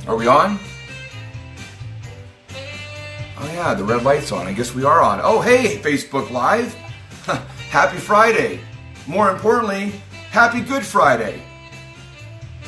Are we on? Oh yeah, the red light's on. I guess we are on. Oh hey, Facebook Live. Happy Friday. More importantly, happy Good Friday.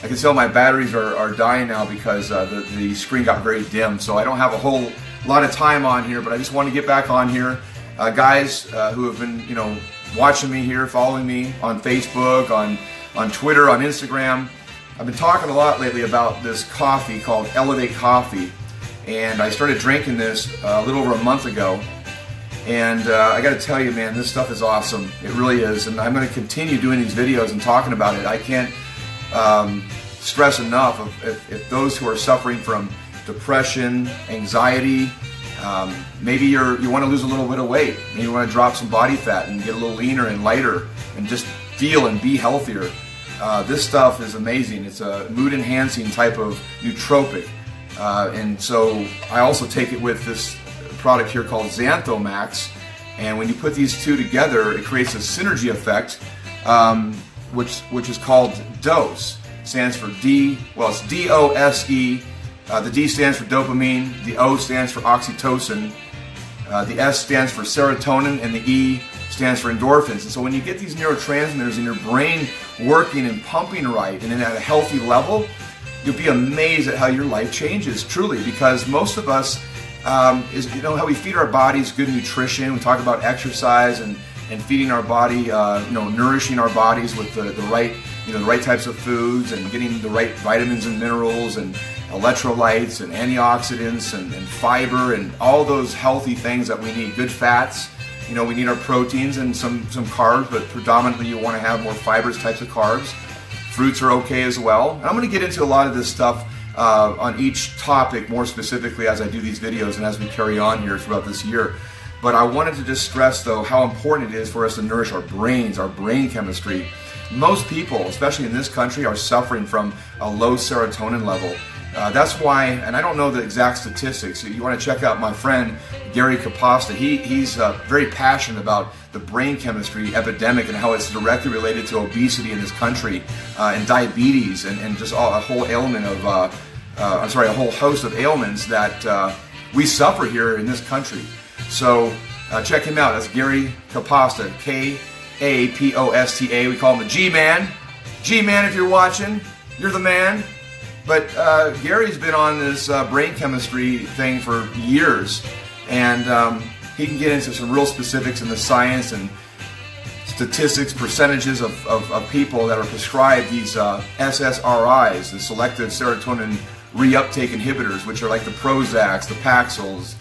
I can tell my batteries are dying now because the screen got very dim, so I don't have a whole lot of time on here, but I just want to get back on here. Guys who have been, watching me here, following me on Facebook, on Twitter, on Instagram. I've been talking a lot lately about this coffee called Elevate Coffee, and I started drinking this a little over a month ago, and I got to tell you, man, this stuff is awesome. It really is, and I'm going to continue doing these videos and talking about it. I can't stress enough if those who are suffering from depression, anxiety, maybe you want to lose a little bit of weight, maybe you want to drop some body fat and get a little leaner and lighter and just feel and be healthier. This stuff is amazing. It's a mood-enhancing type of nootropic, and so I also take it with this product here called Xanthomax, and when you put these two together, it creates a synergy effect, which is called DOSE. Stands for it's D-O-S-E. The D stands for dopamine, the O stands for oxytocin, the S stands for serotonin, and the E stands for endorphins. And so when you get these neurotransmitters in your brain working and pumping right and at a healthy level, you'll be amazed at how your life changes, truly, because most of us, how we feed our bodies good nutrition. We talk about exercise and feeding our body, nourishing our bodies with the right types of foods and getting the right vitamins and minerals and electrolytes and antioxidants and fiber and all those healthy things that we need. Good fats, we need our proteins and some carbs, but predominantly you want to have more fibrous types of carbs. Fruits are okay as well. And I'm going to get into a lot of this stuff on each topic more specifically as I do these videos and as we carry on here throughout this year. But I wanted to just stress, though, how important it is for us to nourish our brains, our brain chemistry. Most people, especially in this country, are suffering from a low serotonin level. That's why, and I don't know the exact statistics, you want to check out my friend Gary Capasta. He's very passionate about the brain chemistry epidemic and how it's directly related to obesity in this country, and diabetes, and just a whole host of ailments that we suffer here in this country. So check him out. That's Gary Capasta, K-A-P-O-S-T-A. We call him the G-Man. G-Man, if you're watching, you're the man. But Gary's been on this brain chemistry thing for years, and he can get into some real specifics in the science and statistics, percentages of people that are prescribed these SSRIs, the selective serotonin reuptake inhibitors, which are like the Prozacs, the Paxils,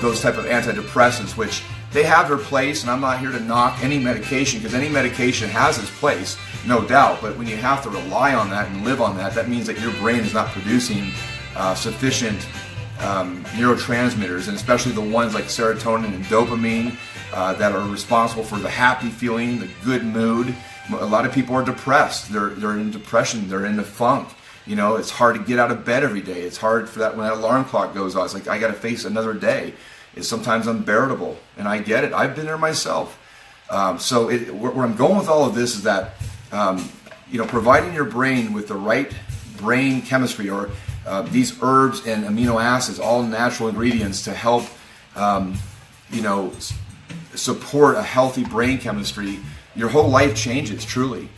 those type of antidepressants, which they have their place, and I'm not here to knock any medication, because any medication has its place, no doubt, but when you have to rely on that and live on that, that means that your brain is not producing sufficient neurotransmitters, and especially the ones like serotonin and dopamine that are responsible for the happy feeling, the good mood. A lot of people are depressed. They're in depression. They're in the funk. It's hard to get out of bed every day. It's hard for that when that alarm clock goes off. It's like, I got to face another day. It's sometimes unbearable, and I get it. I've been there myself. Where I'm going with all of this is that, providing your brain with the right brain chemistry, or these herbs and amino acids, all natural ingredients to help, support a healthy brain chemistry, your whole life changes, truly.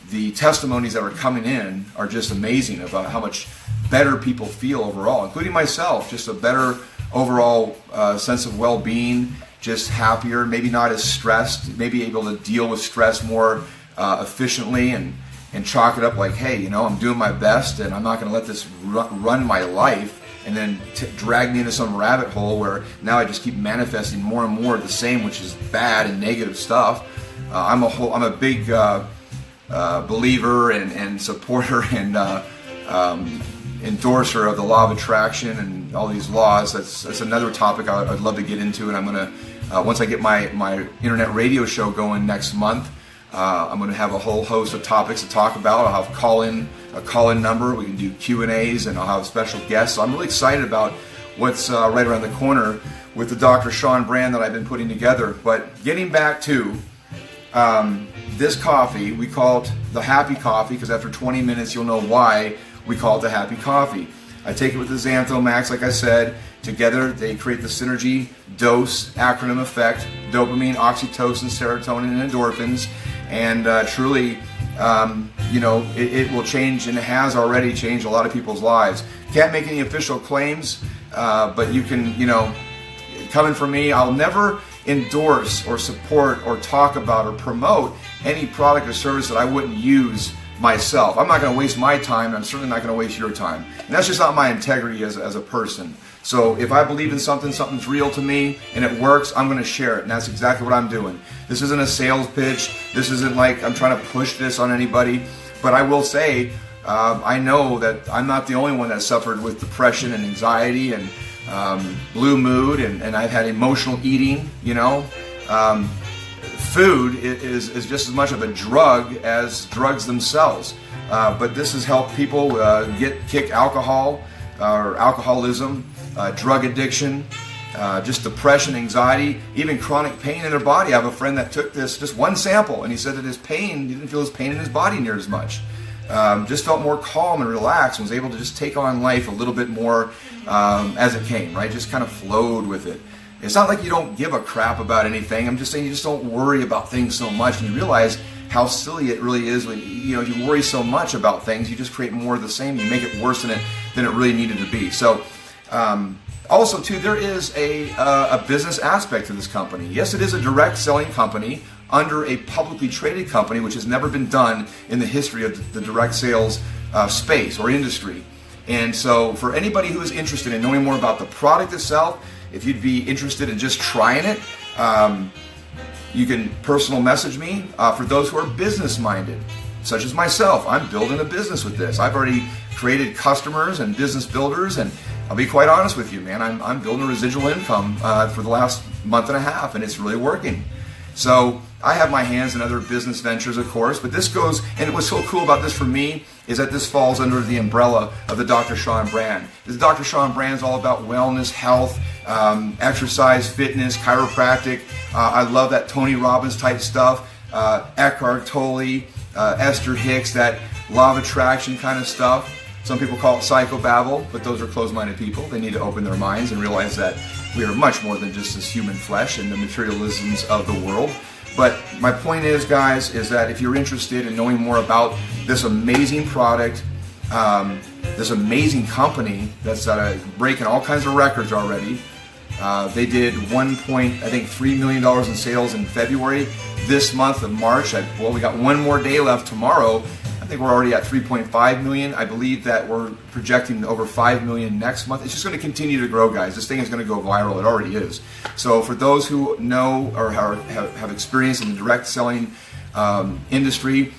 The testimonies that are coming in are just amazing about how much better people feel overall, including myself, just a better overall sense of well-being, just happier, maybe not as stressed, maybe able to deal with stress more efficiently and chalk it up like, hey, I'm doing my best and I'm not going to let this run my life and then drag me into some rabbit hole where now I just keep manifesting more and more of the same, which is bad and negative stuff. I'm a big believer and supporter and endorser of the law of attraction and all these laws. That's another topic I'd love to get into, and I'm going to, once I get my internet radio show going next month, I'm going to have a whole host of topics to talk about. I'll have a call-in number. We can do Q&As, and I'll have special guests. So I'm really excited about what's right around the corner with the Dr. Sean brand that I've been putting together. But getting back to this coffee, we call it the Happy Coffee, because after 20 minutes you'll know why we call it the Happy Coffee. I take it with the Xanthomax, like I said. Together they create the synergy dose acronym effect: dopamine, oxytocin, serotonin, and endorphins. And truly, it will change, and it has already changed a lot of people's lives. Can't make any official claims, but you can, coming from me, I'll never endorse or support or talk about or promote any product or service that I wouldn't use myself. I'm not going to waste my time, and I'm certainly not going to waste your time. And that's just not my integrity as a person. So if I believe in something's real to me, and it works, I'm going to share it. And that's exactly what I'm doing. This isn't a sales pitch. This isn't like I'm trying to push this on anybody. But I will say, I know that I'm not the only one that suffered with depression and anxiety and blue mood, and I've had emotional eating, Food is just as much of a drug as drugs themselves. But this has helped people kick alcohol or alcoholism, drug addiction, just depression, anxiety, even chronic pain in their body. I have a friend that took this, just one sample, and he said that he didn't feel his pain in his body near as much. Just felt more calm and relaxed, and was able to just take on life a little bit more as it came, right? Just kind of flowed with it. It's not like you don't give a crap about anything. I'm just saying you just don't worry about things so much, and you realize how silly it really is when you worry so much about things. You just create more of the same. You make it worse than it really needed to be. So also too, there is a business aspect to this company. Yes, it is a direct selling company under a publicly traded company, which has never been done in the history of the direct sales space or industry. And so for anybody who is interested in knowing more about the product itself, if you'd be interested in just trying it, you can personal message me. For those who are business minded, such as myself, I'm building a business with this. I've already created customers and business builders, and I'll be quite honest with you, man, I'm building a residual income for the last month and a half, and it's really working. So I have my hands in other business ventures, of course, but this goes, and what's so cool about this for me is that this falls under the umbrella of the Dr. Sean brand. The Dr. Sean brand is all about wellness, health, exercise, fitness, chiropractic. I love that Tony Robbins type stuff, Eckhart Tolle, Esther Hicks, that law of attraction kind of stuff. Some people call it psychobabble, but those are closed-minded people. They need to open their minds and realize that we are much more than just this human flesh and the materialisms of the world. But my point is, guys, is that if you're interested in knowing more about this amazing product, this amazing company that's breaking all kinds of records already. They did $3 million in sales in February. This month of March, we got one more day left tomorrow. I think we're already at 3.5 million. I believe that we're projecting over 5 million next month. It's just going to continue to grow, guys. This thing is going to go viral. It already is. So for those who know or have experience in the direct selling industry,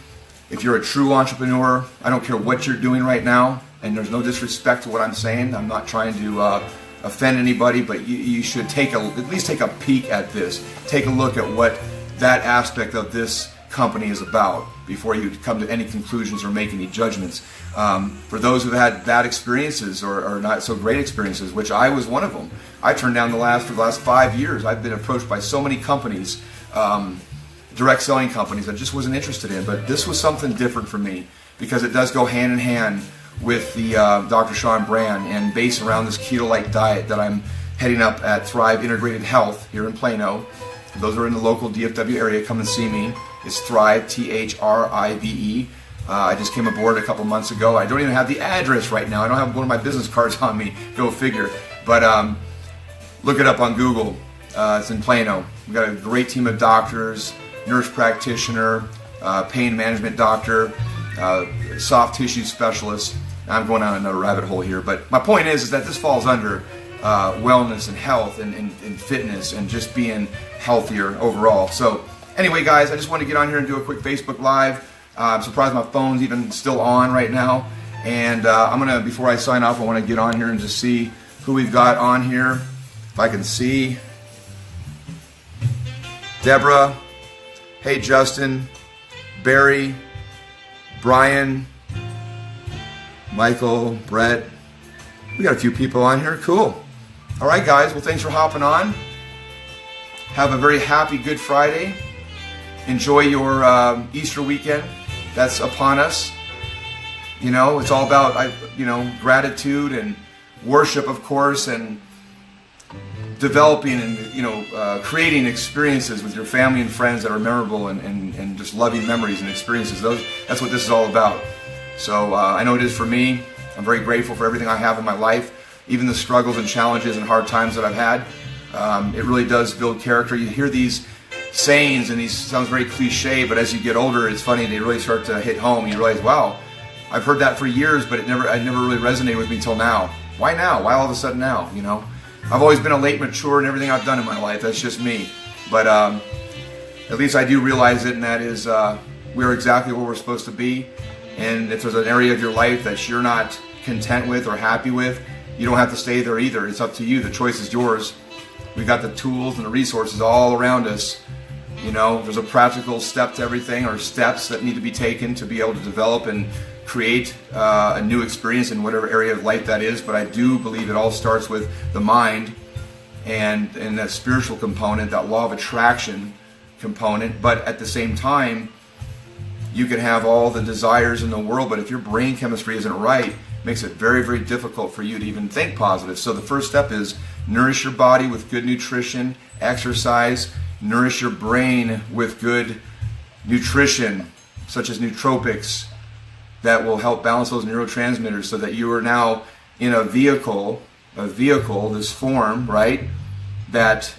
if you're a true entrepreneur, I don't care what you're doing right now, and there's no disrespect to what I'm saying. I'm not trying to offend anybody, but you should at least take a peek at this. Take a look at what that aspect of this company is about before you come to any conclusions or make any judgments. For those who've had bad experiences or not so great experiences, which I was one of them, I turned down for the last 5 years. I've been approached by so many companies, direct selling companies, I just wasn't interested in. But this was something different for me because it does go hand in hand with the Dr. Sean brand and based around this keto-like diet that I'm heading up at Thrive Integrated Health here in Plano. For those who are in the local DFW area, come and see me. It's Thrive, Thrive. I just came aboard a couple months ago. I don't even have the address right now. I don't have one of my business cards on me. Go figure. But look it up on Google. It's in Plano. We've got a great team of doctors, nurse practitioner, pain management doctor, soft tissue specialist. I'm going down another rabbit hole here. But my point is that this falls under wellness and health and fitness and just being healthier overall. So anyway, guys, I just want to get on here and do a quick Facebook Live. I'm surprised my phone's even still on right now. And I'm going to, before I sign off, I want to get on here and just see who we've got on here. If I can see. Deborah. Hey, Justin. Barry. Brian. Michael. Brett. We got a few people on here. Cool. All right, guys. Well, thanks for hopping on. Have a very happy Good Friday. enjoy your Easter weekend that's upon us. You know, it's all about, gratitude and worship, of course, and developing and, creating experiences with your family and friends that are memorable and just loving memories and experiences. That's what this is all about. So I know it is for me. I'm very grateful for everything I have in my life, even the struggles and challenges and hard times that I've had. It really does build character. You hear these sayings, and these sounds very cliche, but as you get older, it's funny, they really start to hit home. You realize, wow, I've heard that for years, but it never really resonated with me till now. Why now? Why all of a sudden now? You know, I've always been a late mature in everything I've done in my life. That's just me. But at least I do realize it, and that is we're exactly where we're supposed to be. And if there's an area of your life that you're not content with or happy with, you don't have to stay there either. It's up to you. The choice is yours. We've got the tools and the resources all around us. You know, there's a practical step to everything, or steps that need to be taken to be able to develop and create a new experience in whatever area of life that is. But I do believe it all starts with the mind and that spiritual component, that law of attraction component. But at the same time, you can have all the desires in the world, but if your brain chemistry isn't right, it makes it very, very difficult for you to even think positive. So the first step is nourish your body with good nutrition, exercise. Nourish your brain with good nutrition, such as nootropics, that will help balance those neurotransmitters so that you are now in a vehicle, this form, right, that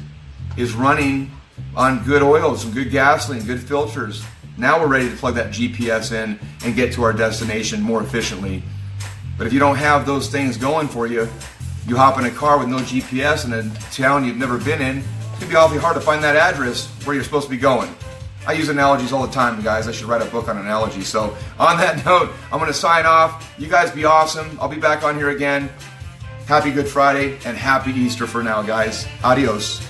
is running on good oils, some good gasoline, good filters. Now we're ready to plug that GPS in and get to our destination more efficiently. But if you don't have those things going for you, you hop in a car with no GPS in a town you've never been in, it can be awfully hard to find that address where you're supposed to be going. I use analogies all the time, guys. I should write a book on analogies. So on that note, I'm going to sign off. You guys be awesome. I'll be back on here again. Happy Good Friday and happy Easter for now, guys. Adios.